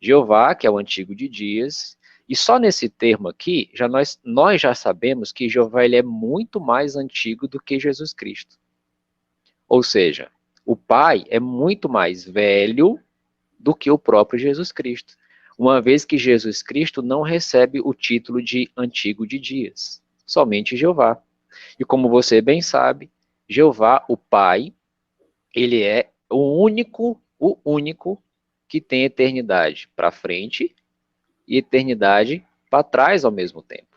Jeová, que é o antigo de dias, e só nesse termo aqui, nós já sabemos que Jeová ele é muito mais antigo do que Jesus Cristo. Ou seja, o Pai é muito mais velho do que o próprio Jesus Cristo, uma vez que Jesus Cristo não recebe o título de antigo de dias, somente Jeová. E como você bem sabe, Jeová, o Pai, ele é o único que tem eternidade para frente e eternidade para trás ao mesmo tempo.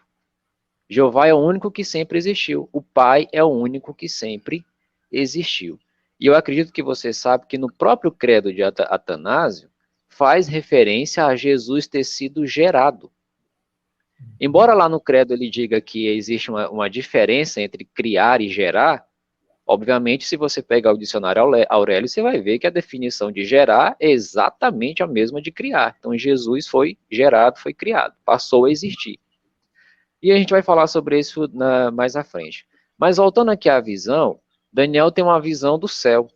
Jeová é o único que sempre existiu. O Pai é o único que sempre existiu. E eu acredito que você sabe que no próprio credo de Atanásio faz referência a Jesus ter sido gerado. Embora lá no credo ele diga que existe uma diferença entre criar e gerar, obviamente, se você pegar o dicionário Aurélio, você vai ver que a definição de gerar é exatamente a mesma de criar. Então, Jesus foi gerado, foi criado, passou a existir. E a gente vai falar sobre isso mais à frente. Mas voltando aqui à visão, Daniel tem uma visão do céu.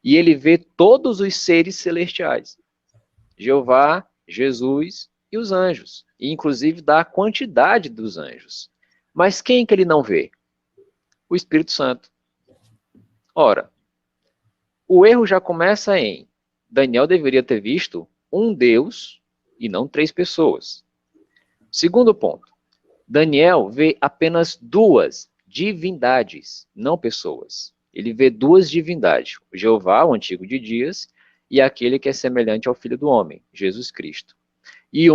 E ele vê todos os seres celestiais. Jeová, Jesus e os anjos. E inclusive da quantidade dos anjos. Mas quem que ele não vê? O Espírito Santo. Ora, o erro já começa em Daniel deveria ter visto um Deus e não 3 pessoas. Segundo ponto, Daniel vê apenas 2 divindades, não pessoas. Ele vê 2 divindades, o Jeová, o antigo de dias, e aquele que é semelhante ao Filho do Homem, Jesus Cristo. E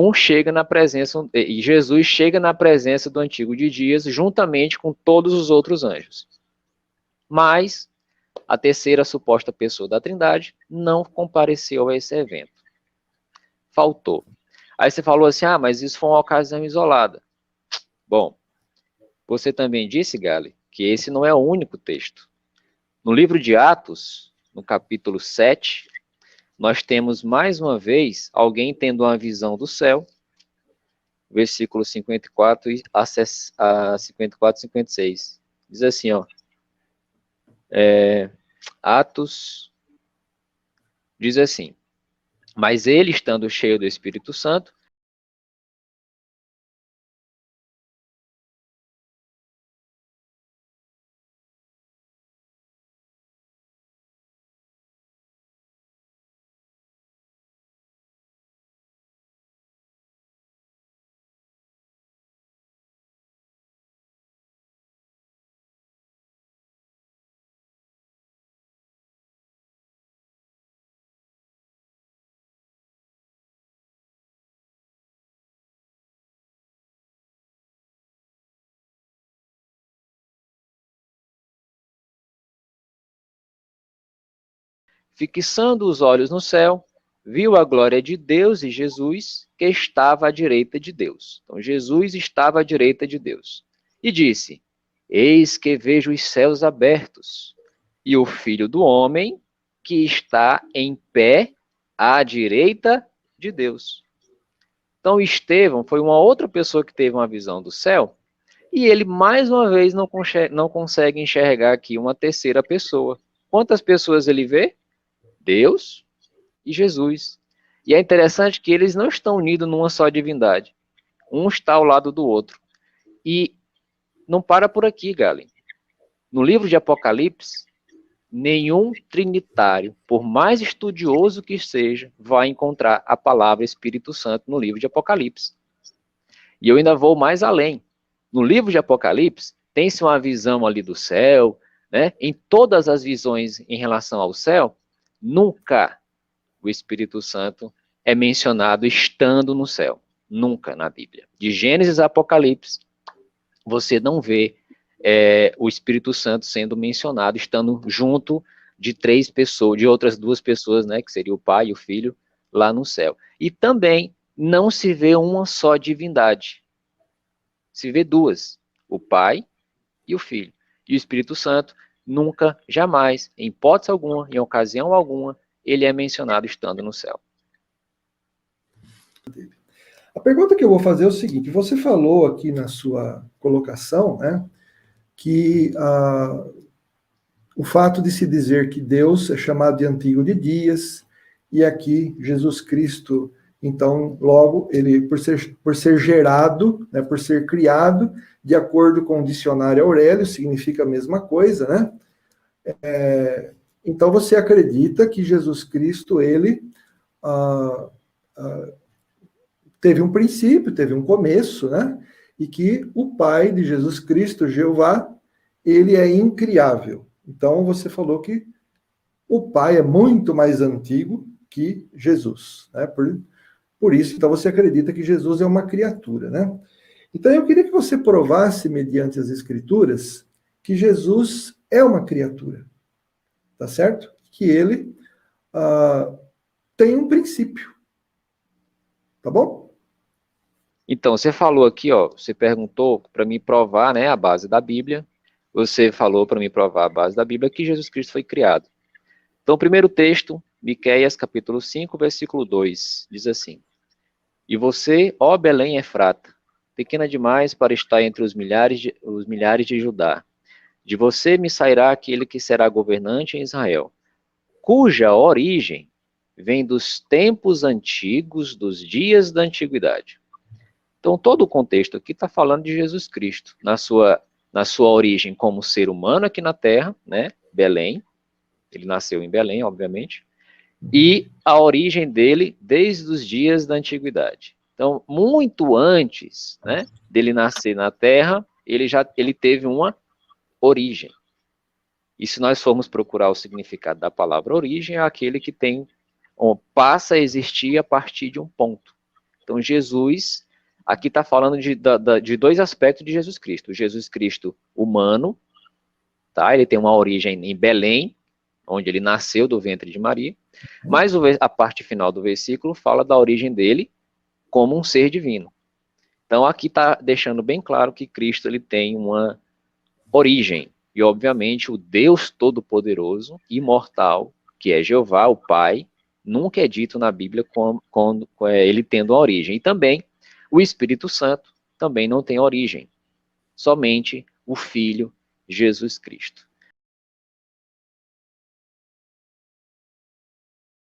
Jesus chega na presença do antigo de dias, juntamente com todos os outros anjos. Mas a terceira suposta pessoa da Trindade não compareceu a esse evento. Faltou. Aí você falou assim, mas isso foi uma ocasião isolada. Bom, você também disse, Gali, que esse não é o único texto. No livro de Atos, no capítulo 7, nós temos mais uma vez alguém tendo uma visão do céu, versículo 54 a 54 e 56. Diz assim, Atos diz assim, mas ele, estando cheio do Espírito Santo, fixando os olhos no céu, viu a glória de Deus e Jesus, que estava à direita de Deus. Então, Jesus estava à direita de Deus. E disse, eis que vejo os céus abertos, e o Filho do Homem, que está em pé à direita de Deus. Então, Estevão foi uma outra pessoa que teve uma visão do céu, e ele, mais uma vez, não consegue enxergar aqui uma terceira pessoa. Quantas pessoas ele vê? Deus e Jesus. E é interessante que eles não estão unidos numa só divindade. Um está ao lado do outro. E não para por aqui, Galen. No livro de Apocalipse, nenhum trinitário, por mais estudioso que seja, vai encontrar a palavra Espírito Santo no livro de Apocalipse. E eu ainda vou mais além. No livro de Apocalipse, tem-se uma visão ali do céu, né? Em todas as visões em relação ao céu, nunca o Espírito Santo é mencionado estando no céu. Nunca na Bíblia. De Gênesis a Apocalipse, você não vê o Espírito Santo sendo mencionado, estando junto de 3 pessoas, de outras 2 pessoas, né, que seria o Pai e o Filho, lá no céu. E também não se vê uma só divindade. Se vê 2, o Pai e o Filho. E o Espírito Santo nunca, jamais, em hipótese alguma, em ocasião alguma, ele é mencionado estando no céu. A pergunta que eu vou fazer é o seguinte, você falou aqui na sua colocação, né, que o fato de se dizer que Deus é chamado de antigo de dias, e aqui Jesus Cristo Então, logo, ele, por ser gerado, né, por ser criado, de acordo com o dicionário Aurélio, significa a mesma coisa, né? Então, você acredita que Jesus Cristo, ele teve um princípio, teve um começo, né? E que o Pai de Jesus Cristo, Jeová, ele é incriável. Então, você falou que o Pai é muito mais antigo que Jesus, né? Por isso, então, você acredita que Jesus é uma criatura, né? Então, eu queria que você provasse, mediante as Escrituras, que Jesus é uma criatura, tá certo? Que ele tem um princípio, tá bom? Então, você falou aqui, ó, você perguntou para mim provar, né, a base da Bíblia. Você falou para mim provar a base da Bíblia que Jesus Cristo foi criado. Então, o primeiro texto, Miqueias, capítulo 5, versículo 2, diz assim: E você, ó Belém Efrata, pequena demais para estar entre os milhares de Judá. De você me sairá aquele que será governante em Israel, cuja origem vem dos tempos antigos, dos dias da antiguidade. Então, todo o contexto aqui está falando de Jesus Cristo, na sua origem como ser humano aqui na Terra, né, Belém, ele nasceu em Belém, obviamente, e a origem dele desde os dias da antiguidade. Então, muito antes, né, dele nascer na Terra, ele teve uma origem. E se nós formos procurar o significado da palavra origem, é aquele que passa a existir a partir de um ponto. Então, Jesus, aqui está falando de dois aspectos de Jesus Cristo. O Jesus Cristo humano, tá? Ele tem uma origem em Belém, onde ele nasceu do ventre de Maria, mas a parte final do versículo fala da origem dele como um ser divino. Então, aqui está deixando bem claro que Cristo ele tem uma origem. E, obviamente, o Deus Todo-Poderoso, imortal, que é Jeová, o Pai, nunca é dito na Bíblia ele tendo uma origem. E também, o Espírito Santo também não tem origem. Somente o Filho, Jesus Cristo.